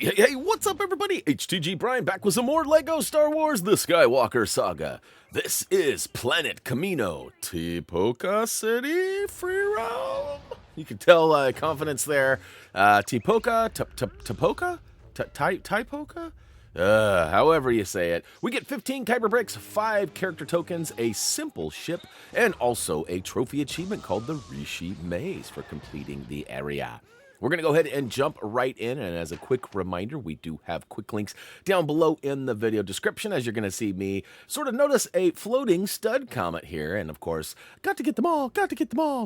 Hey, what's up, everybody? HTG Brian back with some more LEGO Star Wars The Skywalker Saga. This is Planet Kamino, Tipoca City, free roam. You can tell confidence there. Tipoca, Tipoca? However you say it. We get 15 Kyber bricks, 5 character tokens, a simple ship, and also a trophy achievement called the Rishi Maze for completing the area. We're going to go ahead and jump right in, and as a quick reminder, we do have quick links down below in the video description, as you're going to see me sort of notice a floating stud comet here, and of course, got to get them all.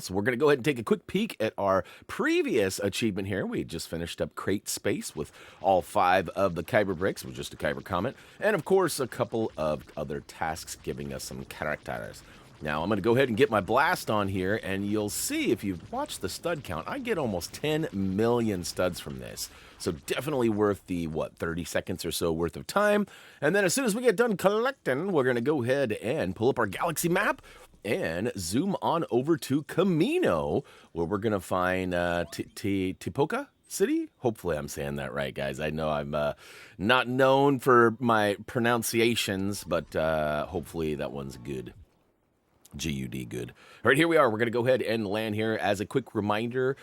So we're going to go ahead and take a quick peek at our previous achievement here. We just finished up Crate Space with all 5 of the Kyber bricks, with just a Kyber comet, and of course, a couple of other tasks giving us some characters. Now, I'm going to go ahead and get my blast on here, and you'll see if you've watched the stud count, I get almost 10 million studs from this. So definitely worth the, 30 seconds or so worth of time. And then as soon as we get done collecting, we're going to go ahead and pull up our galaxy map and zoom on over to Kamino, where we're going to find Tipoca City? Hopefully I'm saying that right, guys. I know I'm not known for my pronunciations, but hopefully that one's good. G-U-D, good. All right, here we are. We're going to go ahead and land here. As a quick reminder,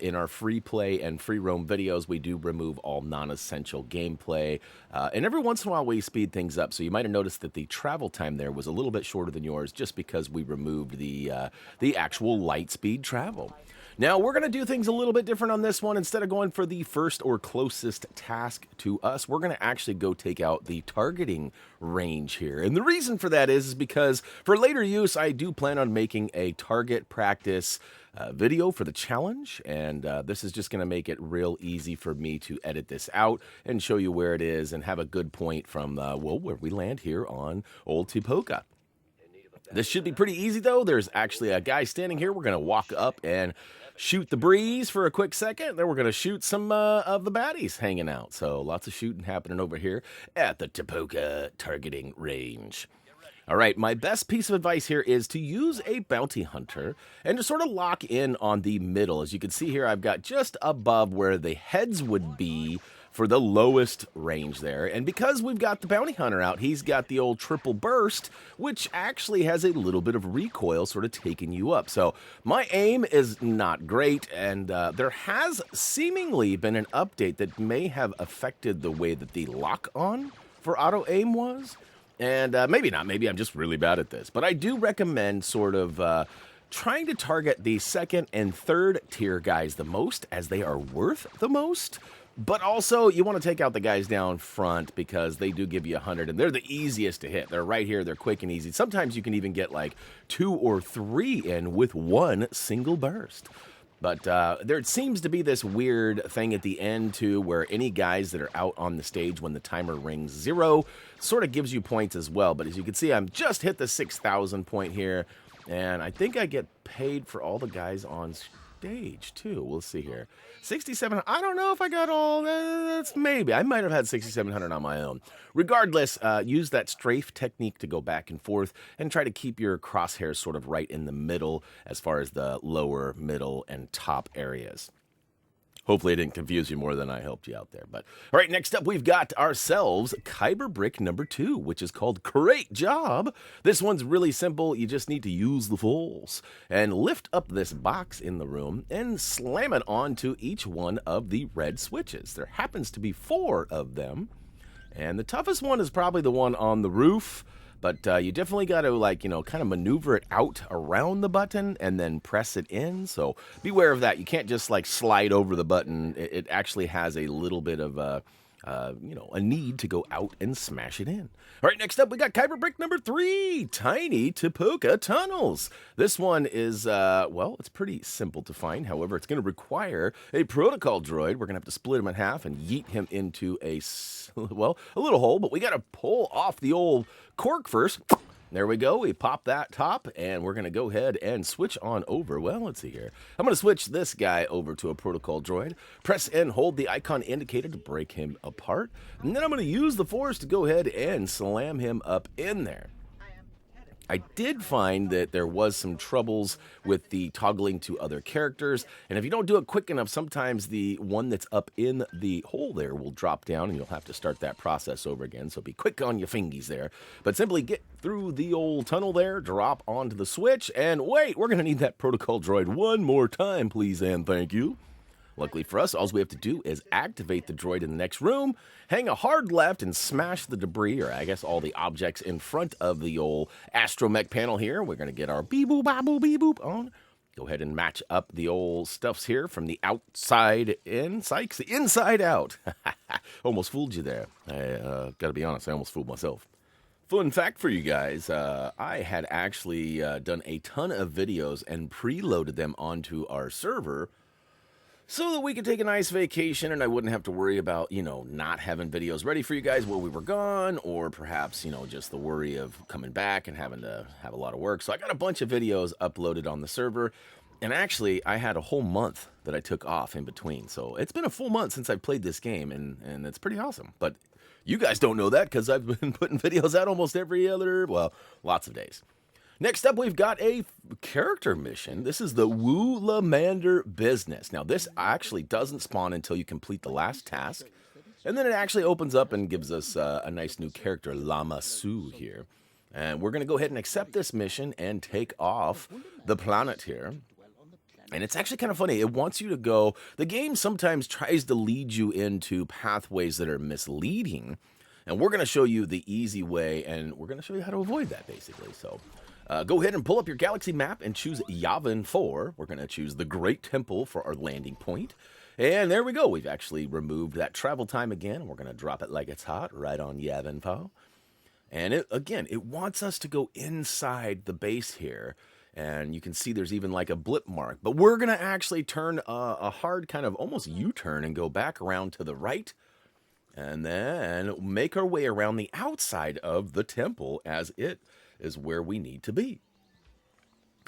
in our free play and free roam videos, we do remove all non-essential gameplay. And every once in a while, we speed things up. So you might have noticed that the travel time there was a little bit shorter than yours just because we removed the actual light speed travel. Now, we're going to do things a little bit different on this one. Instead of going for the first or closest task to us, we're going to actually go take out the targeting range here. And the reason for that is because for later use, I do plan on making a target practice video for the challenge. And this is just going to make it real easy for me to edit this out and show you where it is and have a good point from, where we land here on Old Tipoca. This should be pretty easy, though. There's actually a guy standing here. We're going to walk up and shoot the breeze for a quick second. Then we're going to shoot some of the baddies hanging out. So lots of shooting happening over here at the Tipoca targeting range. All right, my best piece of advice here is to use a bounty hunter and to sort of lock in on the middle. As you can see here, I've got just above where the heads would be for the lowest range there. And because we've got the bounty hunter out, he's got the old triple burst, which actually has a little bit of recoil sort of taking you up. So my aim is not great, and there has seemingly been an update that may have affected the way that the lock-on for auto aim was. And maybe not, maybe I'm just really bad at this. But I do recommend sort of trying to target the second and third tier guys the most, as they are worth the most. But also, you want to take out the guys down front because they do give you 100, and they're the easiest to hit. They're right here. They're quick and easy. Sometimes you can even get like 2 or 3 in with one single burst. But there seems to be this weird thing at the end, too, where any guys that are out on the stage when the timer rings 0 sort of gives you points as well. But as you can see, I'm just hit the 6,000 point here, and I think I get paid for all the guys on stage, too. We'll see here. 6,700. I don't know if I got all that's maybe. I might have had 6,700 on my own. Regardless, use that strafe technique to go back and forth and try to keep your crosshairs sort of right in the middle as far as the lower, middle, and top areas. Hopefully I didn't confuse you more than I helped you out there. But all right, next up we've got ourselves Kyber brick number 2, which is called Great Job. This one's really simple. You just need to use the force and lift up this box in the room and slam it onto each one of the red switches. There happens to be 4 of them, and the toughest one is probably the one on the roof. But you definitely got to, kind of maneuver it out around the button and then press it in. So beware of that. You can't just, slide over the button. It actually has a little bit of, a need to go out and smash it in. All right, next up, we got Kyber brick number 3, Tiny Tipoca Tunnels. This one is, it's pretty simple to find. However, it's going to require a protocol droid. We're going to have to split him in half and yeet him into a little hole. But we got to pull off the old cork first. There we go. We pop that top, and we're going to go ahead and switch on over. Well, let's see here. I'm going to switch this guy over to a protocol droid. Press and hold the icon indicator to break him apart. And then I'm going to use the force to go ahead and slam him up in there. I did find that there was some troubles with the toggling to other characters, and if you don't do it quick enough, sometimes the one that's up in the hole there will drop down, and you'll have to start that process over again, so be quick on your fingies there. But simply get through the old tunnel there, drop onto the switch, and wait, we're going to need that protocol droid one more time, please and thank you. Luckily for us, all we have to do is activate the droid in the next room, hang a hard left, and smash the debris, or I guess all the objects in front of the old astromech panel here. We're going to get our beep-boop on. Go ahead and match up the old stuffs here from the outside in. Sykes, the inside out. Almost fooled you there. I got to be honest, I almost fooled myself. Fun fact for you guys, I had actually done a ton of videos and preloaded them onto our server so that we could take a nice vacation and I wouldn't have to worry about, not having videos ready for you guys while we were gone, or perhaps, just the worry of coming back and having to have a lot of work. So I got a bunch of videos uploaded on the server, and actually I had a whole month that I took off in between. So it's been a full month since I've played this game, and it's pretty awesome. But you guys don't know that because I've been putting videos out almost every other, lots of days. Next up, we've got a character mission. This is the Woolamander business. Now, this actually doesn't spawn until you complete the last task, and then it actually opens up and gives us a nice new character, Lama here. And we're going to go ahead and accept this mission and take off the planet here. And it's actually kind of funny. It wants you to go. The game sometimes tries to lead you into pathways that are misleading, and we're going to show you the easy way, and we're going to show you how to avoid that, basically. So go ahead and pull up your galaxy map and choose Yavin 4. We're going to choose the Great Temple for our landing point. And there we go. We've actually removed that travel time again. We're going to drop it like it's hot right on Yavin 4. And it wants us to go inside the base here. And you can see there's even like a blip mark. But we're going to actually turn a hard kind of almost U-turn and go back around to the right. And then make our way around the outside of the temple as it is where we need to be.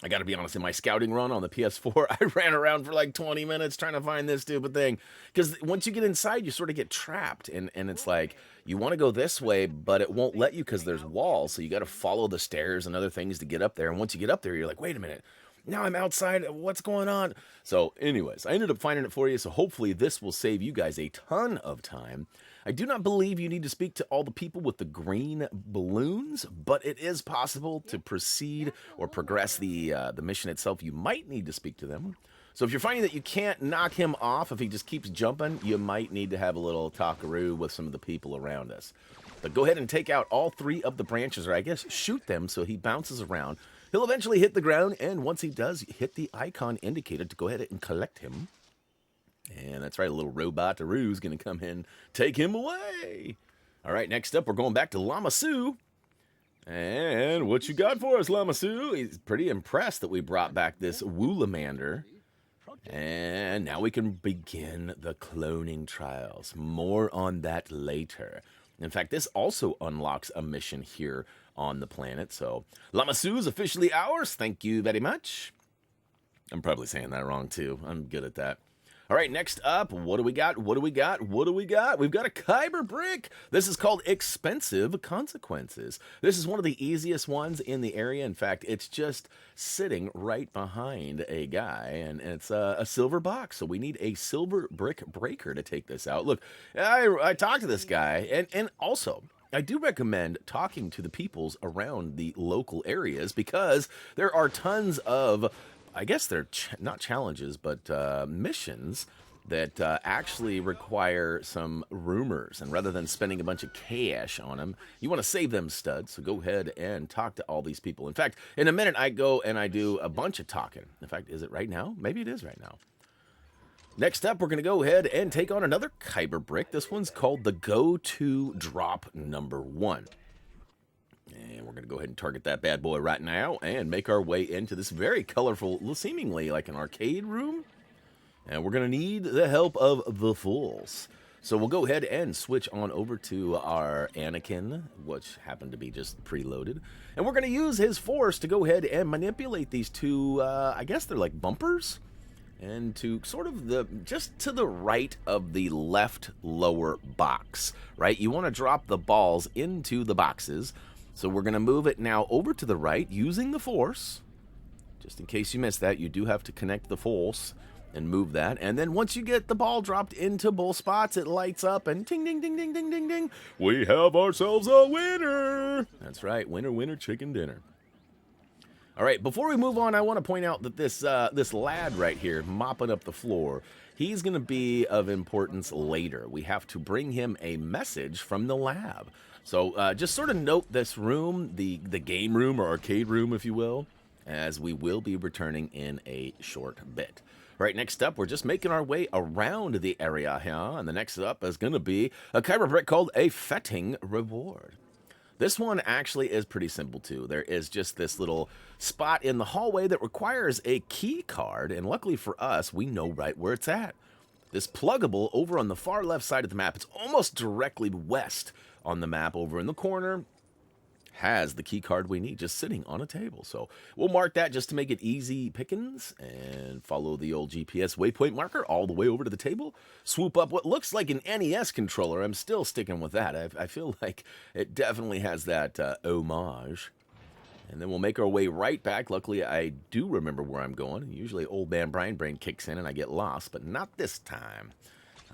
I got to be honest, in my scouting run on the PS4, I ran around for like 20 minutes trying to find this stupid thing. Because once you get inside, you sort of get trapped. And it's like, you want to go this way, but it won't let you because there's walls. So you got to follow the stairs and other things to get up there. And once you get up there, you're like, wait a minute. Now I'm outside. What's going on? So anyways, I ended up finding it for you. So hopefully this will save you guys a ton of time. I do not believe you need to speak to all the people with the green balloons, but it is possible to proceed or progress the mission itself. You might need to speak to them. So if you're finding that you can't knock him off if he just keeps jumping, you might need to have a little talkaroo with some of the people around us. But go ahead and take out all 3 of the branches, or I guess shoot them so he bounces around. He'll eventually hit the ground, and once he does, hit the icon indicated to go ahead and collect him. And that's right, a little robot-aroo is going to come in, take him away. All right, next up, we're going back to Lama. And what you got for us, Lama? He's pretty impressed that we brought back this Woolamander. And now we can begin the cloning trials. More on that later. In fact, this also unlocks a mission here on the planet. So, Lama is officially ours. Thank you very much. I'm probably saying that wrong, too. I'm good at that. All right, next up, what do we got? We've got a Kyber brick. This is called Expensive Consequences. This is one of the easiest ones in the area. In fact, it's just sitting right behind a guy, and it's a silver box. So we need a silver brick breaker to take this out. Look, I talked to this guy, and also, I do recommend talking to the peoples around the local areas because there are tons of, I guess they're not challenges, but missions that actually require some rumors. And rather than spending a bunch of cash on them, you want to save them studs. So go ahead and talk to all these people. In fact, in a minute, I go and I do a bunch of talking. In fact, is it right now? Maybe it is right now. Next up, we're going to go ahead and take on another Kyber brick. This one's called the Go-To Drop number 1. And we're going to go ahead and target that bad boy right now and make our way into this very colorful, seemingly like an arcade room. And we're going to need the help of the Fools. So we'll go ahead and switch on over to our Anakin, which happened to be just preloaded. And we're going to use his force to go ahead and manipulate these 2, I guess they're like bumpers. And to sort of just to the right of the left lower box, right? You want to drop the balls into the boxes. So we're going to move it now over to the right using the Force. Just in case you missed that, you do have to connect the Force and move that. And then once you get the ball dropped into both spots, it lights up and ding, ding, ding, ding, ding, ding, ding. We have ourselves a winner. That's right. Winner, winner, chicken dinner. All right, before we move on, I want to point out that this lad right here mopping up the floor, he's going to be of importance later. We have to bring him a message from the lab. So just sort of note this room, the game room or arcade room, if you will, as we will be returning in a short bit. All right, next up, we're just making our way around the area here, and the next up is going to be a Kyber brick called a Fett-ing reward. This one actually is pretty simple, too. There is just this little spot in the hallway that requires a key card, and luckily for us, we know right where it's at. This pluggable over on the far left side of the map, it's almost directly west on the map over in the corner, has the key card we need just sitting on a table. So we'll mark that just to make it easy pickings and follow the old GPS waypoint marker all the way over to the table. Swoop up what looks like an NES controller. I'm still sticking with that. I feel like it definitely has that homage. And then we'll make our way right back. Luckily, I do remember where I'm going. Usually old man Brian Brain kicks in and I get lost, but not this time.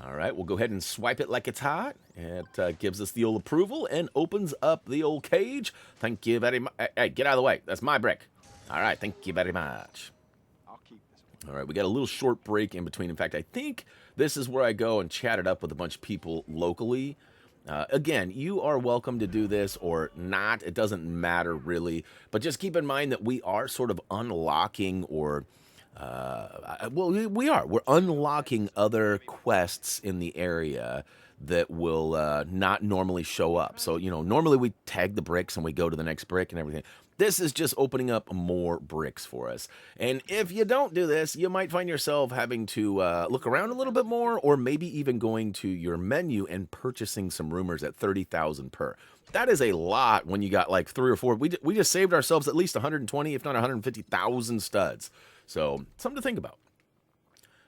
All right, we'll go ahead and swipe it like it's hot. It gives us the old approval and opens up the old cage. Thank you very much. Hey, get out of the way. That's my brick. All right, thank you very much. I'll keep this one. All right, we got a little short break in between. In fact, I think this is where I go and chat it up with a bunch of people locally. Again, you are welcome to do this or not. It doesn't matter really. But just keep in mind that we are sort of unlocking or... We're unlocking other quests in the area that will not normally show up. So, you know, normally we tag the bricks and we go to the next brick and everything. This is just opening up more bricks for us. And if you don't do this, you might find yourself having to look around a little bit more, or maybe even going to your menu and purchasing some rumors at 30,000 per. That is a lot when you got like 3 or 4. We just saved ourselves at least 120, if not 150,000 studs. So, something to think about.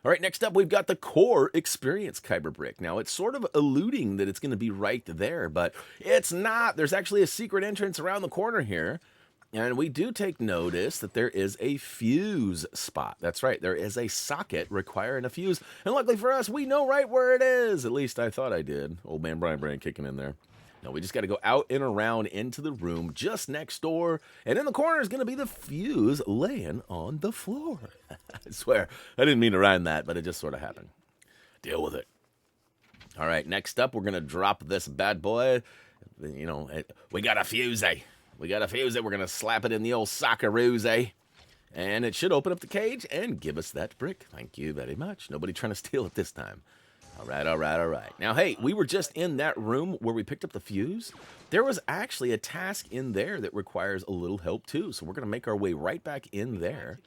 All right, next up, we've got the core experience Kyber brick. Now, it's sort of alluding that it's going to be right there, but it's not. There's actually a secret entrance around the corner here, and we do take notice that there is a fuse spot. That's right, there is a socket requiring a fuse, and luckily for us, we know right where it is. At least I thought I did. Old man Brian kicking in there. No, we just got to go out and around into the room just next door. And in the corner is going to be the fuse laying on the floor. I swear, I didn't mean to rhyme that, but it just sort of happened. Deal with it. All right, next up, we're going to drop this bad boy. You know, we got a fuse, eh? We got a fuse, eh? We're going to slap it in the old socceroos, eh? And it should open up the cage and give us that brick. Thank you very much. Nobody trying to steal it this time. All right, all right, all right. Now, hey, we were just in that room where we picked up the fuse. There was actually a task in there that requires a little help, too. So we're going to make our way right back in there.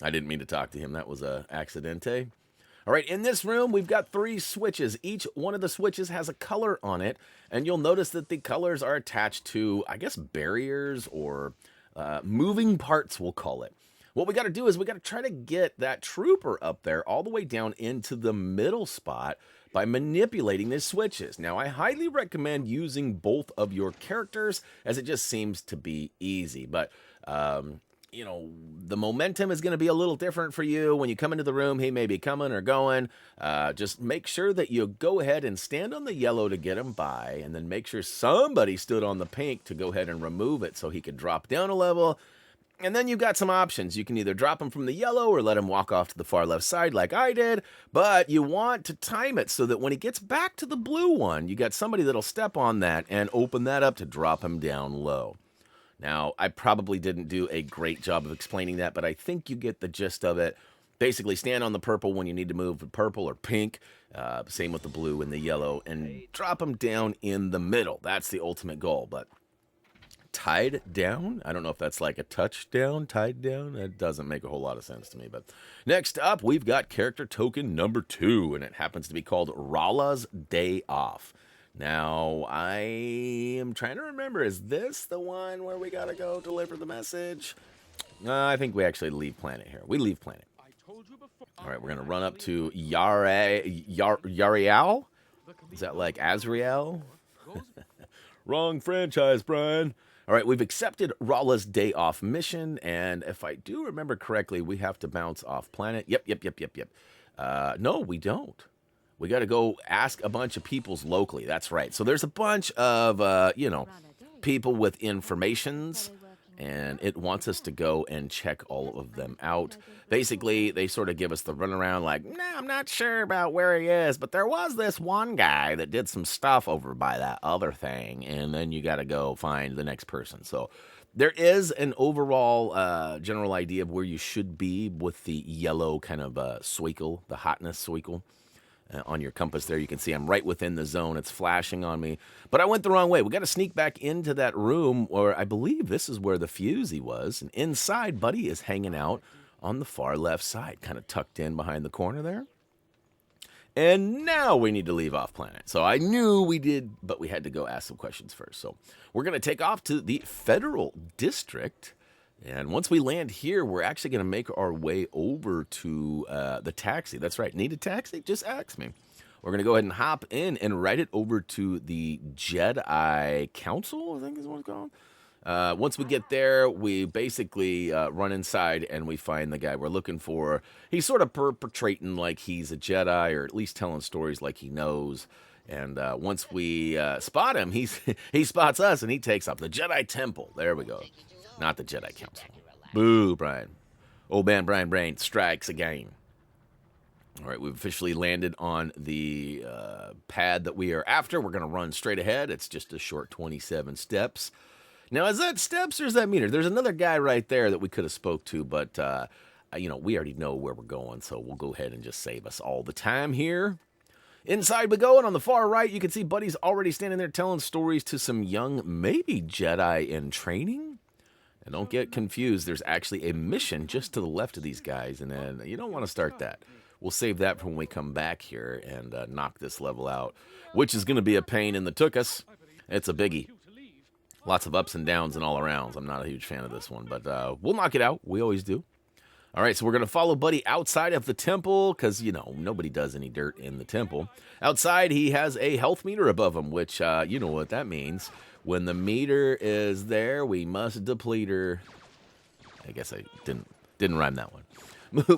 I didn't mean to talk to him. That was a accidente. All right, in this room, we've got 3 switches. Each one of the switches has a color on it. And you'll notice that the colors are attached to, I guess, barriers or moving parts, we'll call it. What we got to do is we got to try to get that trooper up there all the way down into the middle spot by manipulating these switches. Now, I highly recommend using both of your characters as it just seems to be easy. But, you know, the momentum is going to be a little different for you. When you come into the room, he may be coming or going. Just make sure that you go ahead and stand on the yellow to get him by, and then make sure somebody stood on the pink to go ahead and remove it so he could drop down a level. And then you've got some options. You can either drop him from the yellow or let him walk off to the far left side like I did, but you want to time it so that when he gets back to the blue one, you got somebody that'll step on that and open that up to drop him down low. Now, I probably didn't do a great job of explaining that, but I think you get the gist of it. Basically, stand on the purple when you need to move to purple or pink. Same with the blue and the yellow, and drop them down in the middle. That's the ultimate goal, but tied down? I don't know if that's like a touchdown, tied down. That doesn't make a whole lot of sense to me. But next up, we've got character token number 2, and it happens to be called Rala's Day Off. Now, I am trying to remember, is this the one where we gotta go deliver the message? I think we actually leave planet here. We leave planet. All right, we're gonna run up to Yarael? Is that like Azrael? Wrong franchise, Brian. All right, we've accepted Rala's day off mission, and if I do remember correctly, we have to bounce off planet. Yep. No, we don't. We got to go ask a bunch of peoples locally. That's right. So there's a bunch of, people with informations, and it wants us to go and check all of them out. Basically, they sort of give us the runaround like, nah, I'm not sure about where he is, but there was this one guy that did some stuff over by that other thing, and then you got to go find the next person. So there is an overall general idea of where you should be with the yellow kind of swirl, the hotness swirl. On your compass there, you can see I'm right within the zone. It's flashing on me. But I went the wrong way. We got to sneak back into that room where I believe this is where the fusey was. And inside, Buddy is hanging out on the far left side, kind of tucked in behind the corner there. And now we need to leave off planet. So I knew we did, but we had to go ask some questions first. So we're going to take off to the Federal District. And once we land here, we're actually going to make our way over to the taxi. That's right. Need a taxi? Just ask me. We're going to go ahead and hop in and ride it over to the Jedi Council, I think is what it's called. Once we get there, we basically run inside and we find the guy we're looking for. He's sort of perpetrating like he's a Jedi, or at least telling stories like he knows. And once we spot him, he spots us and he takes up the Jedi Temple. There we go. Not the Jedi Council. Boo, Brian. Old man Brian Brain strikes again. All right, we've officially landed on the pad that we are after. We're going to run straight ahead. It's just a short 27 steps. Now, is that steps or is that meter? There's another guy right there that we could have spoke to, but, we already know where we're going, so we'll go ahead and just save us all the time here. Inside we go, and on the far right, you can see Buddy's already standing there telling stories to some young, maybe Jedi in training. And don't get confused, there's actually a mission just to the left of these guys, and then you don't want to start that. We'll save that for when we come back here and knock this level out, which is going to be a pain in the tuchus. It's a biggie. Lots of ups and downs and all arounds. I'm not a huge fan of this one, but we'll knock it out. We always do. All right, so we're going to follow Buddy outside of the temple because, nobody does any dirt in the temple. Outside, he has a health meter above him, which you know what that means. When the meter is there, we must deplete her. I guess I didn't rhyme that one.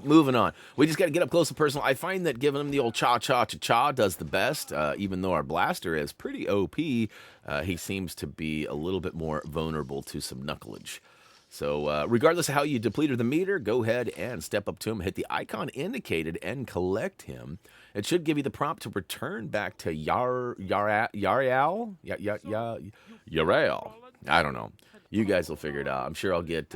Moving on. We just got to get up close and personal. I find that giving him the old cha-cha-cha-cha does the best. Even though our blaster is pretty OP, he seems to be a little bit more vulnerable to some knucklage. So regardless of how you depleted the meter, go ahead and step up to him, hit the icon indicated, and collect him. It should give you the prompt to return back to Yarael? Yarael. I don't know. You guys will figure it out. I'm sure I'll get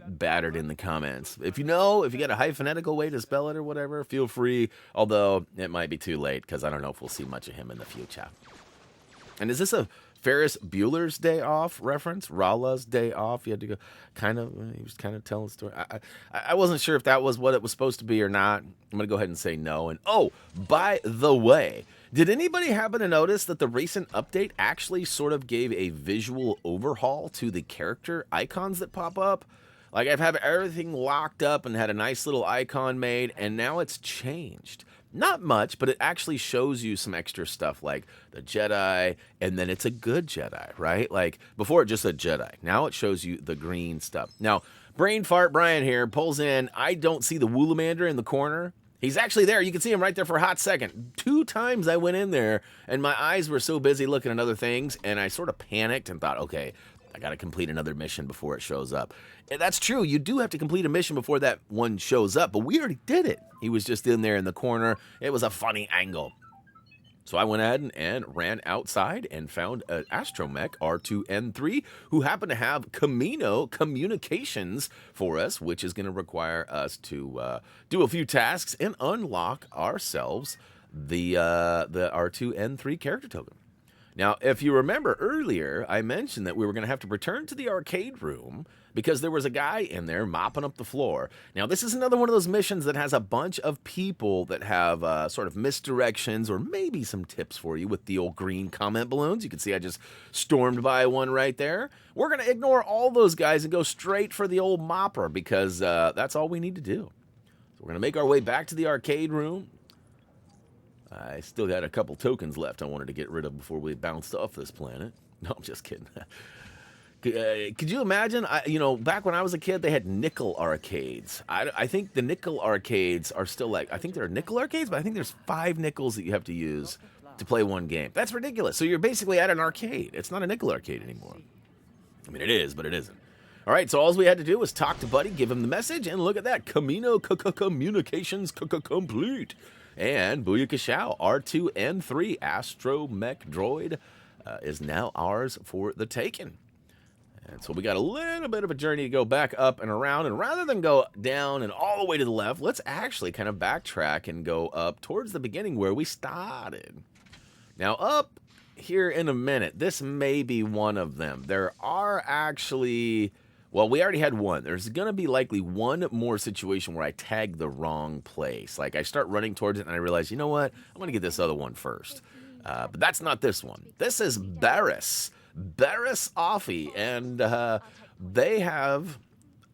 battered in the comments. If you got a hyphenetical way to spell it or whatever, feel free. Although it might be too late because I don't know if we'll see much of him in the future. And is this a Ferris Bueller's Day Off reference? Rala's Day Off? You had to go he was kind of telling a story. I wasn't sure if that was what it was supposed to be or not. I'm going to go ahead and say no. And by the way, did anybody happen to notice that the recent update actually sort of gave a visual overhaul to the character icons that pop up? Like I've had everything locked up and had a nice little icon made, and now it's changed. Not much, but it actually shows you some extra stuff like the Jedi, and then it's a good Jedi, right? Like before it just said Jedi. Now it shows you the green stuff. Now, Brain Fart Brian here pulls in. I don't see the Woolamander in the corner. He's actually there. You can see him right there for a hot second. 2 times I went in there, and my eyes were so busy looking at other things, and I sort of panicked and thought, okay, I got to complete another mission before it shows up. And that's true. You do have to complete a mission before that one shows up, but we already did it. He was just in there in the corner. It was a funny angle. So I went ahead and ran outside and found an astromech, R2-N3, who happened to have Kamino Communications for us, which is going to require us to do a few tasks and unlock ourselves the R2-N3 character token. Now, if you remember earlier, I mentioned that we were going to have to return to the arcade room because there was a guy in there mopping up the floor. Now, this is another one of those missions that has a bunch of people that have sort of misdirections or maybe some tips for you with the old green comment balloons. You can see I just stormed by one right there. We're going to ignore all those guys and go straight for the old mopper because that's all we need to do. So we're going to make our way back to the arcade room. I still got a couple tokens left I wanted to get rid of before we bounced off this planet. No, I'm just kidding. Could you imagine? Back when I was a kid, they had nickel arcades. I think the nickel arcades are still like, I think there are nickel arcades, but I think there's 5 nickels that you have to use to play one game. That's ridiculous. So you're basically at an arcade. It's not a nickel arcade anymore. I mean, it is, but it isn't. All right, so all we had to do was talk to Buddy, give him the message, and look at that. Kamino Communications complete. And Booyakashao, R2 and 3 Astromech Droid is now ours for the taking. And so we got a little bit of a journey to go back up and around. And rather than go down and all the way to the left, let's actually kind of backtrack and go up towards the beginning where we started. Now, up here in a minute, this may be one of them. There are actually, well, we already had one. There's going to be likely one more situation where I tag the wrong place. Like I start running towards it and I realize, you know what? I'm going to get this other one first. But that's not this one. This is Barriss. Barriss Offee, and they have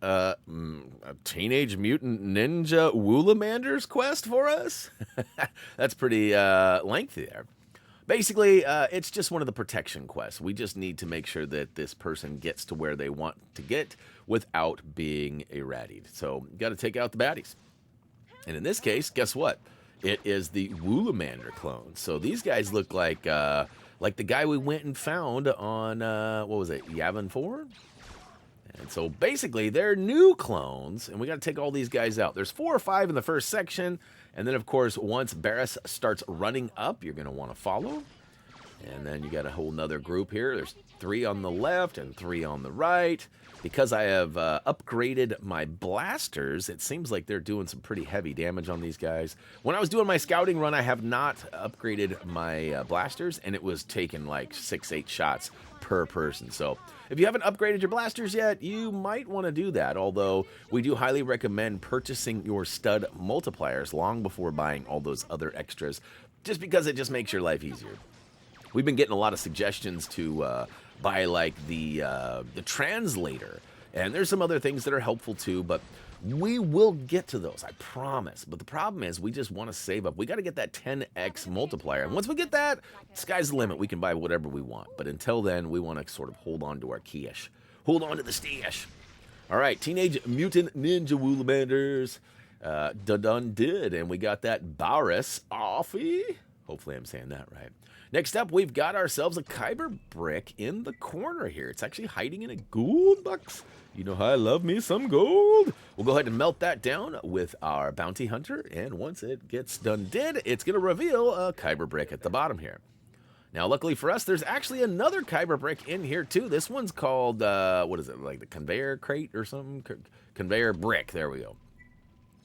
a Teenage Mutant Ninja Woolamanders quest for us. That's pretty lengthy there. Basically, it's just one of the protection quests. We just need to make sure that this person gets to where they want to get without being irradiated. So, got to take out the baddies. And in this case, guess what? It is the Woolamander clone. So these guys look like the guy we went and found on, what was it, Yavin 4? And so basically, they're new clones, and we got to take all these guys out. There's 4 or 5 in the first section, and then, of course, once Barriss starts running up, you're going to want to follow. And then you got a whole nother group here. There's 3 on the left and 3 on the right. Because I have upgraded my blasters, it seems like they're doing some pretty heavy damage on these guys. When I was doing my scouting run, I have not upgraded my blasters, and it was taking like 6-8 shots per person. So if you haven't upgraded your blasters yet, you might want to do that. Although we do highly recommend purchasing your stud multipliers long before buying all those other extras, just because it just makes your life easier. We've been getting a lot of suggestions to buy like the translator, and there's some other things that are helpful too, but we will get to those, I promise. But the problem is we just want to save up. We got to get that 10x multiplier, and once we get that, sky's the limit. We can buy whatever we want, but until then, we want to sort of hold on to our cash. Hold on to the stash. All right, Teenage Mutant Ninja Woolamanders done did, and we got that Barriss Offee. Hopefully I'm saying that right. Next up, we've got ourselves a Kyber brick in the corner here. It's actually hiding in a gold box. You know how I love me some gold. We'll go ahead and melt that down with our bounty hunter, and once it gets done it's going to reveal a Kyber brick at the bottom here. Now, luckily for us, there's actually another Kyber brick in here too. This one's called, what is it, like the Conveyor crate or something? Conveyor brick, there we go.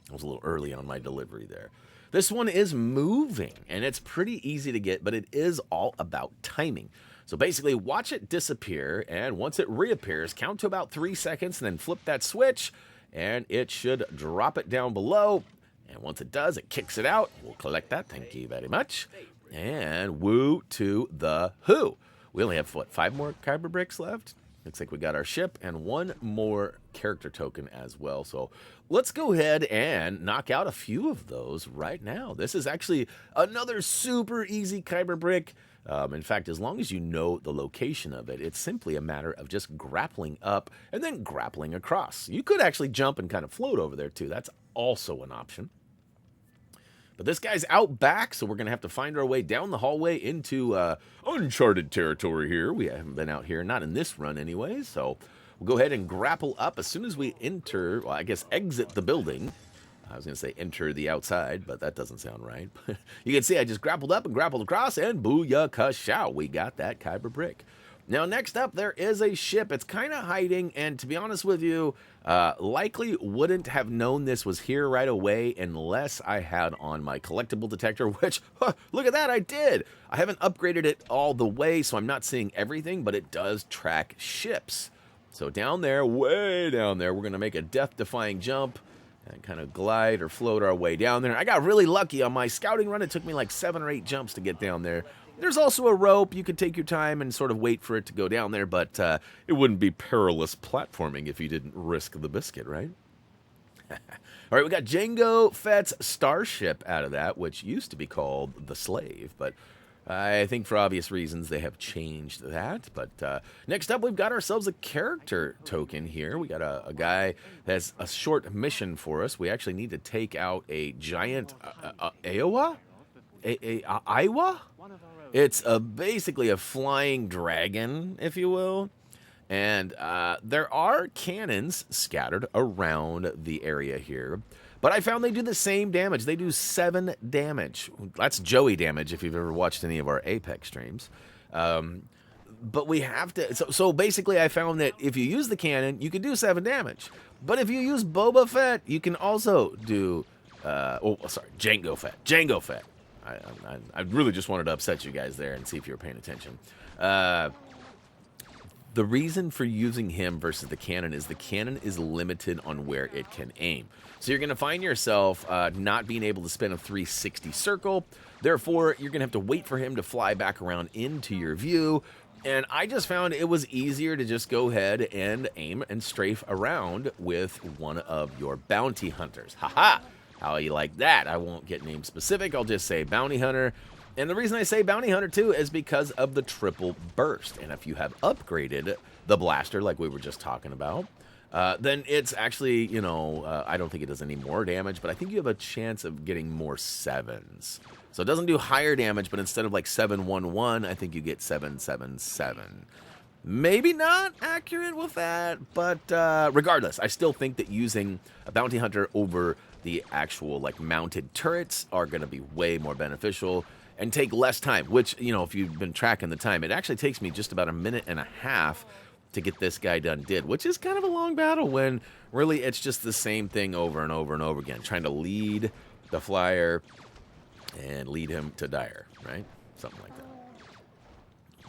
I was a little early on my delivery there. This one is moving, and it's pretty easy to get, but it is all about timing. So basically, watch it disappear, and once it reappears, count to about 3 seconds, and then flip that switch, and it should drop it down below. And once it does, it kicks it out. We'll collect that, thank you very much. And woo to the who. We only have, what, 5 more Kyber bricks left? Looks like we got our ship and 1 more character token as well. So let's go ahead and knock out a few of those right now. This is actually another super easy Kyber brick. In fact, as long as you know the location of it, it's simply a matter of just grappling up and then grappling across. You could actually jump and kind of float over there too. That's also an option. But this guy's out back, so we're going to have to find our way down the hallway into uncharted territory here. We haven't been out here, not in this run anyway, so we'll go ahead and grapple up as soon as we enter, well, I guess exit the building. I was going to say enter the outside, but that doesn't sound right. You can see I just grappled up and grappled across, and booyakashow, we got that Kyber brick. Now, next up, there is a ship. It's kind of hiding, and to be honest with you, likely wouldn't have known this was here right away unless I had on my collectible detector, which, look at that, I did. I haven't upgraded it all the way, so I'm not seeing everything, but it does track ships. So down there, way down there, we're going to make a death-defying jump and kind of glide or float our way down there. I got really lucky on my scouting run. It took me like 7 or 8 jumps to get down there. There's also a rope. You could take your time and sort of wait for it to go down there, but it wouldn't be perilous platforming if you didn't risk the biscuit, right? All right, we got Jango Fett's Starship out of that, which used to be called the Slave, but I think for obvious reasons they have changed that. But next up, we've got ourselves a character token here. We got a guy that has a short mission for us. We actually need to take out a giant Aiwha? Aiwha? It's basically a flying dragon, if you will. And there are cannons scattered around the area here. But I found they do the same damage. They do 7 damage. That's Joey damage if you've ever watched any of our Apex streams. But we have to... So basically I found that if you use the cannon, you can do 7 damage. But if you use Boba Fett, you can also do... Jango Fett. Jango Fett. I really just wanted to upset you guys there and see if you were paying attention. The reason for using him versus the cannon is limited on where it can aim. So you're going to find yourself not being able to spin a 360 circle. Therefore, you're going to have to wait for him to fly back around into your view. And I just found it was easier to just go ahead and aim and strafe around with one of your bounty hunters. Haha! How you like that? I won't get name specific. I'll just say bounty hunter. And the reason I say bounty hunter too is because of the triple burst. And if you have upgraded the blaster like we were just talking about, then it's actually, I don't think it does any more damage, but I think you have a chance of getting more 7s. So it doesn't do higher damage, but instead of like 711, I think you get 777. Maybe not accurate with that, but regardless, I still think that using a bounty hunter over the actual like mounted turrets are going to be way more beneficial and take less time, which, if you've been tracking the time, it actually takes me just about a minute and a half to get this guy done which is kind of a long battle when really it's just the same thing over and over and over again, trying to lead the flyer and lead him to dire, right? Something like that.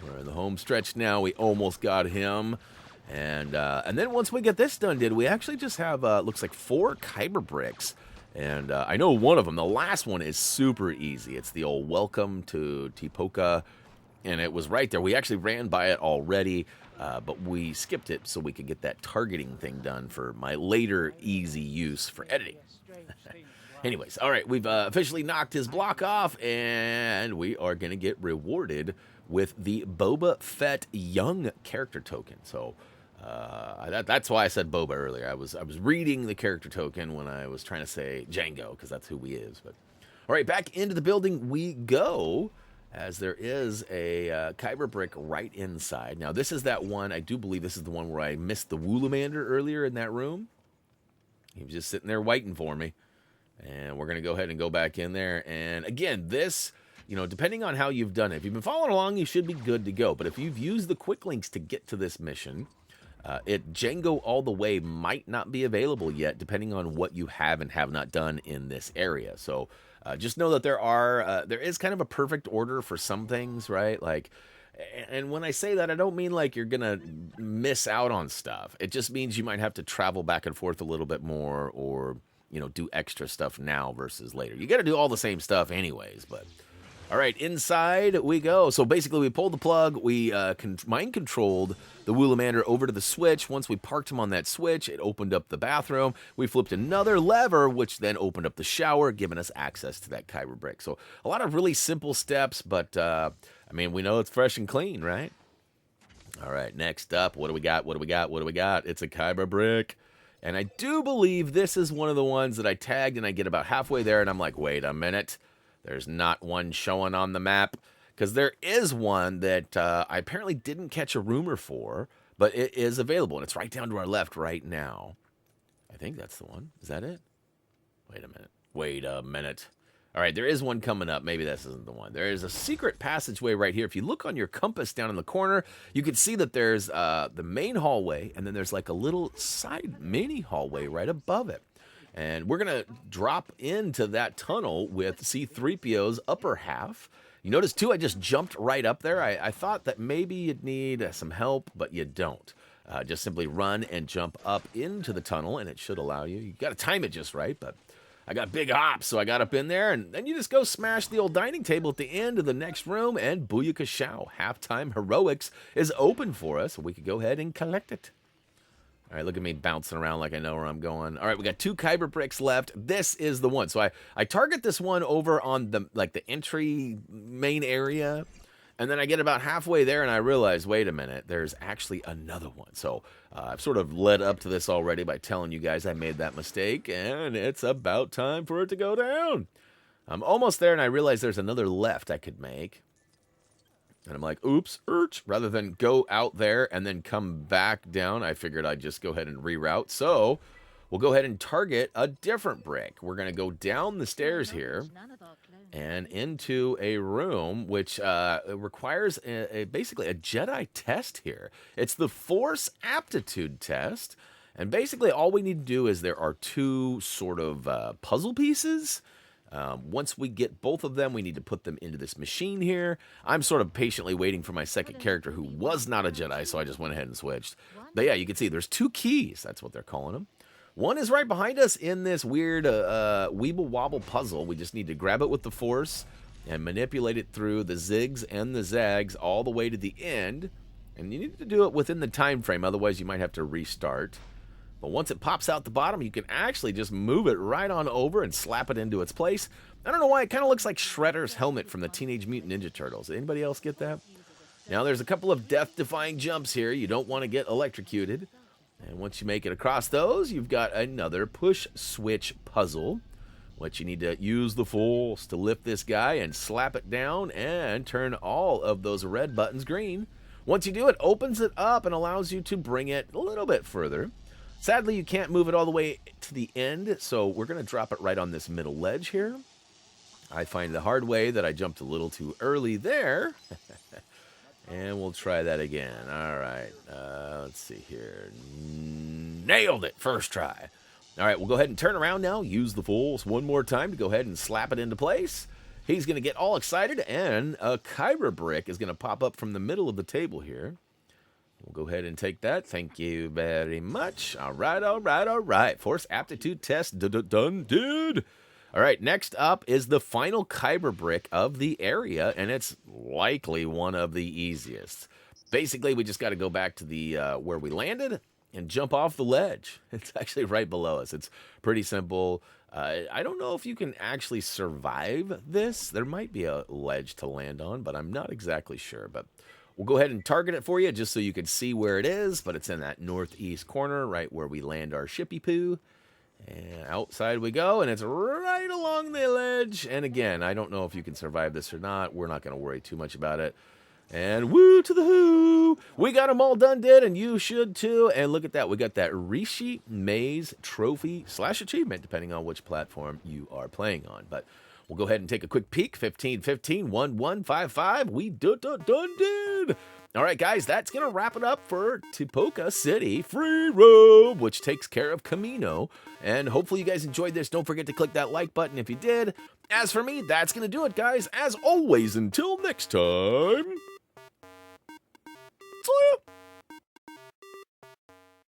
We're in the home stretch now. We almost got him. And then once we get this done, we actually just have, looks like 4 Kyber bricks. And I know one of them, the last one, is super easy. It's the old welcome to Tipoca, and it was right there. We actually ran by it already, but we skipped it so we could get that targeting thing done for my later easy use for editing. Anyways, all right, we've officially knocked his block off, and we are going to get rewarded with the Boba Fett young character token. So... that's why I said Boba earlier. I was reading the character token when I was trying to say Jango, because that's who he is. But all right, back into the building we go, as there is a Kyber brick right inside. Now, this is that one. I do believe this is the one where I missed the Woolamander earlier in that room. He was just sitting there waiting for me. And we're going to go ahead and go back in there. And again, this... depending on how you've done it, if you've been following along, you should be good to go. But if you've used the quick links to get to this mission... Jango all the way might not be available yet, depending on what you have and have not done in this area. So just know that there is kind of a perfect order for some things, right? Like, and when I say that, I don't mean like you're gonna miss out on stuff. It just means you might have to travel back and forth a little bit more, or do extra stuff now versus later. You got to do all the same stuff anyways, but. All right, inside we go. So basically we pulled the plug, we mind-controlled the Woolamander over to the switch. Once we parked him on that switch, it opened up the bathroom. We flipped another lever, which then opened up the shower, giving us access to that Kyber brick. So a lot of really simple steps, but we know it's fresh and clean, right? All right, next up, what do we got? It's a Kyber brick. And I do believe this is one of the ones that I tagged, and I get about halfway there, and I'm like, wait a minute. There's not one showing on the map, because there is one that I apparently didn't catch a rumor for, but it is available, and it's right down to our left right now. I think that's the one. Is that it? Wait a minute. All right, there is one coming up. Maybe this isn't the one. There is a secret passageway right here. If you look on your compass down in the corner, you can see that there's the main hallway, and then there's like a little side mini hallway right above it. And we're going to drop into that tunnel with C-3PO's upper half. You notice, too, I just jumped right up there. I thought that maybe you'd need some help, but you don't. Just simply run and jump up into the tunnel, and it should allow you. You got to time it just right, but I got big hops, so I got up in there, and then you just go smash the old dining table at the end of the next room, and booyakashow. Halftime Heroics is open for us, so we could go ahead and collect it. All right, look at me bouncing around like I know where I'm going. All right, we got 2 Kyber bricks left. This is the one. So I target this one over on the entry main area. And then I get about halfway there and I realize, wait a minute, there's actually another one. So I've sort of led up to this already by telling you guys I made that mistake. And it's about time for it to go down. I'm almost there and I realize there's another left I could make. And I'm like, oops, rather than go out there and then come back down, I figured I'd just go ahead and reroute. So we'll go ahead and target a different brick. We're going to go down the stairs here and into a room which requires basically a Jedi test here. It's the Force Aptitude test. And basically all we need to do is there are 2 sort of puzzle pieces. Once we get both of them, we need to put them into this machine here. I'm sort of patiently waiting for my second character who was not a Jedi, so I just went ahead and switched. But yeah, you can see there's 2 keys. That's what they're calling them. One is right behind us in this weird weeble wobble puzzle. We just need to grab it with the Force and manipulate it through the zigs and the zags all the way to the end. And you need to do it within the time frame, otherwise you might have to restart. But once it pops out the bottom, you can actually just move it right on over and slap it into its place. I don't know why, it kind of looks like Shredder's helmet from the Teenage Mutant Ninja Turtles. Anybody else get that? Now, there's a couple of death-defying jumps here. You don't want to get electrocuted. And once you make it across those, you've got another push-switch puzzle, which you need to use the Force to lift this guy and slap it down and turn all of those red buttons green. Once you do it, opens it up and allows you to bring it a little bit further. Sadly, you can't move it all the way to the end, so we're going to drop it right on this middle ledge here. I find the hard way that I jumped a little too early there. And we'll try that again. All right, let's see here. Nailed it, first try. All right, we'll go ahead and turn around now. Use the Force one more time to go ahead and slap it into place. He's going to get all excited, and a Kyber brick is going to pop up from the middle of the table here. We'll go ahead and take that. Thank you very much. All right, all right, all right. Force Aptitude test done, dude. All right, next up is the final Kyber brick of the area, and it's likely one of the easiest. Basically, we just got to go back to the where we landed and jump off the ledge. It's actually right below us. It's pretty simple. I don't know if you can actually survive this. There might be a ledge to land on, but I'm not exactly sure. But we'll go ahead and target it for you just so you can see where it is, but it's in that northeast corner, right where we land our shippy poo. And outside we go, and it's right along the ledge. And again, I don't know if you can survive this or not. We're not going to worry too much about it. And woo to the who! We got them all done, did, and you should too. And look at that. We got that Rishi Maze trophy / achievement, depending on which platform you are playing on. But we'll go ahead and take a quick peek. 1515 1155. We done did. All right, guys, that's going to wrap it up for Tipoca City Free Roam, which takes care of Kamino. And hopefully you guys enjoyed this. Don't forget to click that like button if you did. As for me, that's going to do it, guys. As always, until next time,